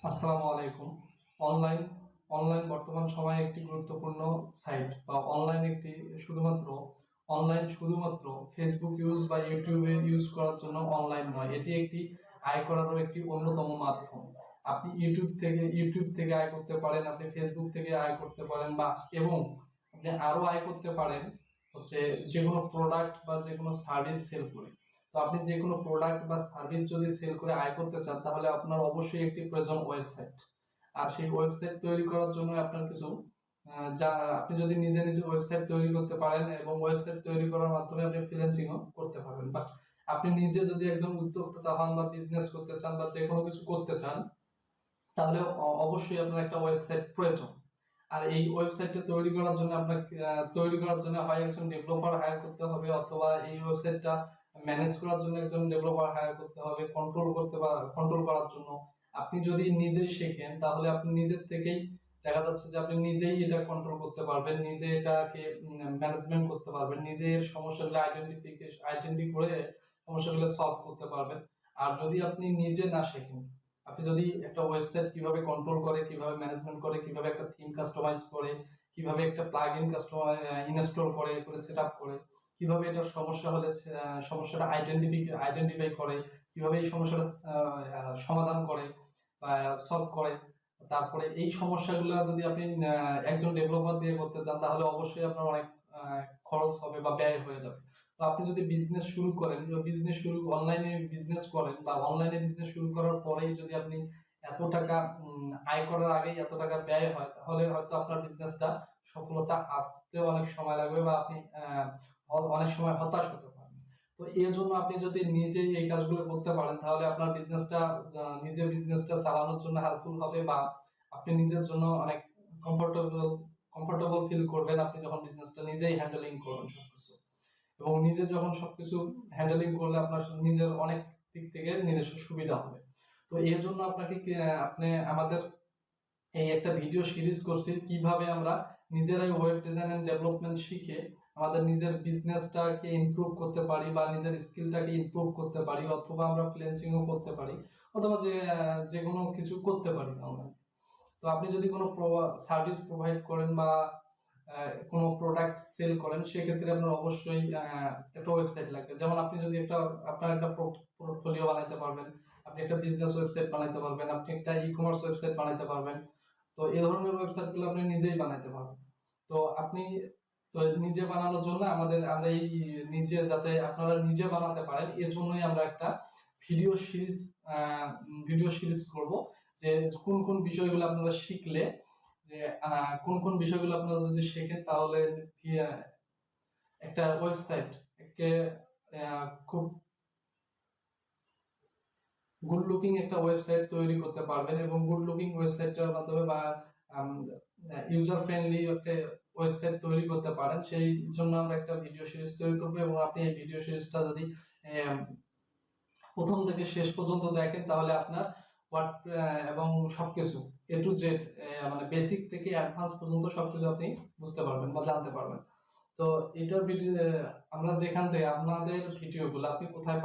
আসসালামু আলাইকুম। Online online বর্তমান সময়ে একটি গুরুত্বপূর্ণ সাইট বা শুধুমাত্র ফেসবুক ইউজ বা ইউটিউবে ইউজ করার জন্য অনলাইন নয়, এটি একটি আয় করারও একটি অন্যতম মাধ্যম। আপনি ইউটিউব থেকে আয় করতে পারেন, আপনি ফেসবুক থেকে আয় করতে পারেন এবং আপনি আরো আয় করতে পারেন হচ্ছে যে কোনো প্রোডাক্ট বা যে কোনো সার্ভিস সেল করে। তো আপনি যে কোনো প্রোডাক্ট বা সার্ভিস যদি সেল করে আয় করতে চান, তাহলে আপনার অবশ্যই একটি প্রয়োজন ওয়েবসাইট। আর সেই ওয়েবসাইট তৈরি করার জন্য আপনার কিছু যা আপনি যদি নিজে নিজে ওয়েবসাইট তৈরি করতে পারেন এবং ওয়েবসাইট তৈরি করার মাধ্যমে আপনি ফ্রিল্যান্সিংও করতে পারবেন। বাট আপনি নিজে যদি একজন উদ্যোক্তা হন বা বিজনেস করতে চান বা যে কোনো কিছু করতে চান, তাহলে অবশ্যই আপনার একটা ওয়েবসাইট প্রয়োজন। আর এই ওয়েবসাইটটা তৈরি করার জন্য হয় একজন ডেভেলপার হায়ার করতে হবে, অথবা এই ওয়েবসাইটটা ম্যানেজ করার জন্য একজন ডেভেলপার হায়ার করতে হবে, কন্ট্রোল করার জন্য। আপনি যদি নিজেই শেখেন, তাহলে আপনি নিজের থেকেই দেখা যাচ্ছে যে আপনি নিজেই এটা কন্ট্রোল করতে পারবেন, নিজে এটাকে ম্যানেজমেন্ট করতে পারবেন, নিজের সমস্যাগুলো আইডেন্টি করে সমস্যাগুলো সলভ করতে পারবেন। আর যদি আপনি নিজে না শেখেন, আপনি যদি একটা ওয়েবসাইট কিভাবে কন্ট্রোল করে, কিভাবে ম্যানেজমেন্ট করে, কিভাবে একটা থিম কাস্টমাইজ করে, কিভাবে একটা প্লাগইন ইনস্টল করে সেটআপ করে, কিভাবে এটা সমস্যা হলে সমস্যাটা আইডেন্টিফাই করে, কিভাবে এই সমস্যাটা সমাধান করে বা সলভ করে, তারপরে এই সমস্যাগুলো যদি আপনি একজন ডেভেলপার দিয়ে করতে চান, তাহলে অবশ্যই আপনার অনেক খরচ হবে বা ব্যয় হয়ে যাবে। তো আপনি যদি বিজনেস করেন বা অনলাইনে বিজনেস শুরু করার পরেই যদি আপনি এত টাকা আয় করার আগেই এত টাকা ব্যয় হয়, তাহলে হয়তো আপনার বিজনেসটা সফলতা আসতে অনেক সময় লাগবে বা আপনি অনেক সময় হতাশ হতে পারেন। তো এর জন্য আপনি যদি নিজেই এই কাজগুলো করতে পারেন, তাহলে আপনার নিজের বিজনেসটা চালানোর জন্য হেল্পফুল হবে, বা আপনি নিজের জন্য অনেক কমফোর্টেবল কমফোর্টেবল ফিল করবেন আপনি যখন বিজনেসটা নিজেই হ্যান্ডেলিং করবেন সবকিছু। এবং নিজে যখন সবকিছু হ্যান্ডেলিং করলে আপনার নিজের অনেক দিক থেকে নিজস্ব সুবিধা হবে। তো এর জন্য আপনি আমাদের এই একটা ভিডিও সিরিজ করছি কিভাবে আমরা নিজেরাই ওয়েব ডিজাইন এন্ড ডেভেলপমেন্ট শিখে আমাদের নিজের বিজনেসটাকে ইমপ্রুভ করতে পারি বা নিজের স্কিলটাকে ইমপ্রুভ করতে পারি, অথবা আমরা ফ্রিল্যান্সিংও করতে পারি, অথবা যে কোনো কিছু করতে পারি অনলাইনে। তো আপনি যদি কোনো সার্ভিস প্রোভাইড করেন বা কোনো প্রোডাক্ট সেল করেন, সেক্ষেত্রে আপনার অবশ্যই একটা ওয়েবসাইট লাগবে। যেমন আপনি যদি আপনার একটা পোর্টফোলিও বানাইতে পারবেন, আপনি একটা বিজনেস ওয়েবসাইট বানাইতে পারবেন, আপনি একটা ই-কমার্স ওয়েবসাইট বানাইতে পারবেন। তো এই ধরনের ওয়েবসাইটগুলো আপনি নিজেই বানাইতে পারবেন। তো আপনি তো নিজে বানানোর জন্য আমরা এই যাতে আপনারা নিজে বানাতে পারেন, এর জন্যই আমরা একটা ভিডিও সিরিজ ভিডিও সিরিজ করব, যে কোন কোন বিষয়গুলো আপনারা শিখলে, যে কোন বিষয়গুলো আপনারা যদি শেখেন, তাহলে একটা ওয়েবসাইট কে খুব গুড লুকিং একটা ওয়েবসাইট তৈরি করতে পারবেন, এবং গুড লুকিং ওয়েবসাইটের মাধ্যমে বা ইউজার ফ্রেন্ডলি একটা ওয়েবসাইট তৈরি করতে পারেন, সেই জন্য আমরা একটা ভিডিও সিরিজ তৈরি করব। এবং আপনি এই ভিডিও সিরিজটা যদি প্রথম থেকে শেষ পর্যন্ত দেখেন, তাহলে আপনার ওয়ার্ড এবং সবকিছু এ টু জেড, মানে বেসিক থেকে অ্যাডভান্স পর্যন্ত সবকিছু আপনি বুঝতে পারবেন বা জানতে পারবেন। তো এটার ভিডিও আমরা যেখান থেকে আপনাদের ভিডিওগুলো আপনি কোথায়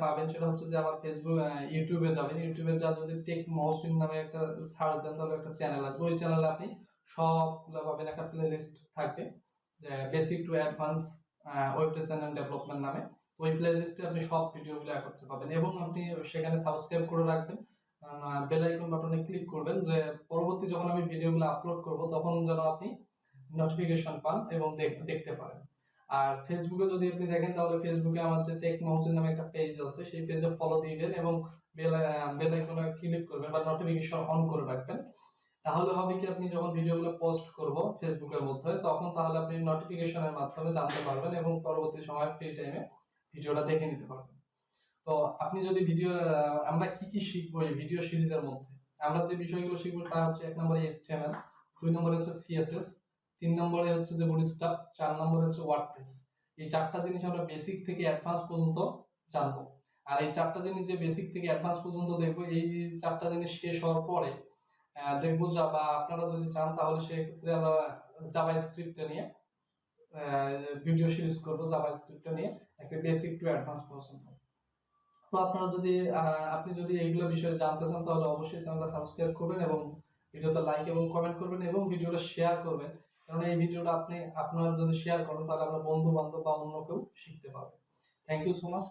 পাবেন, সেটা হচ্ছে যে আমার ফেসবুক ইউটিউবে যাবেন। ইউটিউবে যদি টেক মহসিন নামে একটা সার্চ দেন, তাহলে একটা চ্যানেল আসবে। ওই চ্যানেলে আপনি সবগুলো পাবেন, একটা প্লেলিস্ট থাকবে basic to advance web design and development নামে। ওই প্লেলিস্টে আপনি সব ভিডিওগুলো একত্রে পাবেন, এবং আপনি সেখানে সাবস্ক্রাইব করে রাখবেন, বেল আইকন বাটনে ক্লিক করবেন, যে পরবর্তী যখন আমি ভিডিওগুলো আপলোড করব, তখন যেন আপনি নোটিফিকেশন পান এবং দেখতে পারেন। আর ফেসবুকে যদি আপনি দেখেন, তাহলে ফেসবুকে আমার যে টেক মহসিন নামে একটা পেজ আছে, সেই পেজে ফলো দিবেন এবং বেল আইকনে ক্লিক করবেন বা নোটিফিকেশন অন করে রাখবেন। তাহলে হবে কি, আপনি যখন ভিডিওগুলো পোস্ট করব ফেসবুকের মধ্যে, তখন তাহলে আপনি নোটিফিকেশনের মাধ্যমে জানতে পারবেন এবং পরবর্তী সময় ফ্রি টাইমে ভিডিওটা দেখে নিতে পারবেন। তো আপনি যদি আমরা কি কি শিখবো এই ভিডিও সিরিজের মধ্যে, আমরা যে বিষয়গুলো শিখবো তা হচ্ছে: 1 নম্বরে HTML, 2 নম্বরে হচ্ছে CSS, 3 নম্বরে হচ্ছে যে বুটস্ট্র্যাপ, 4 নম্বরে হচ্ছে ওয়ার্ডপ্রেস। এই চারটা জিনিস আমরা বেসিক থেকে অ্যাডভান্স পর্যন্ত জানবো। আর এই চারটা জিনিস যে বেসিক থেকে অ্যাডভান্স পর্যন্ত দেখবো, এই চারটা জিনিস শেষ হওয়ার পরে দেখবো বা আপনারা যদি চান, তাহলে সেক্ষেত্রে আমরা জাভাস্ক্রিপ্ট নিয়ে ভিডিও সিরিজ করবো, জাভাস্ক্রিপ্ট নিয়ে একটা বেসিক টু অ্যাডভান্স পর্যন্ত। তো তো আপনারা যদি আপনি যদি এইগুলো বিষয়ে জানতে চান তাহলে অবশ্যই চ্যানেলটা সাবস্ক্রাইব করবেন এবং ভিডিওতে লাইক এবং কমেন্ট করবেন এবং ভিডিওটা শেয়ার করবেন, কারণ এই ভিডিওটা আপনারা যদি শেয়ার করেন তাহলে আপনার বন্ধু বান্ধব বা অন্য কেউ শিখতে পারবে। Thank you so much.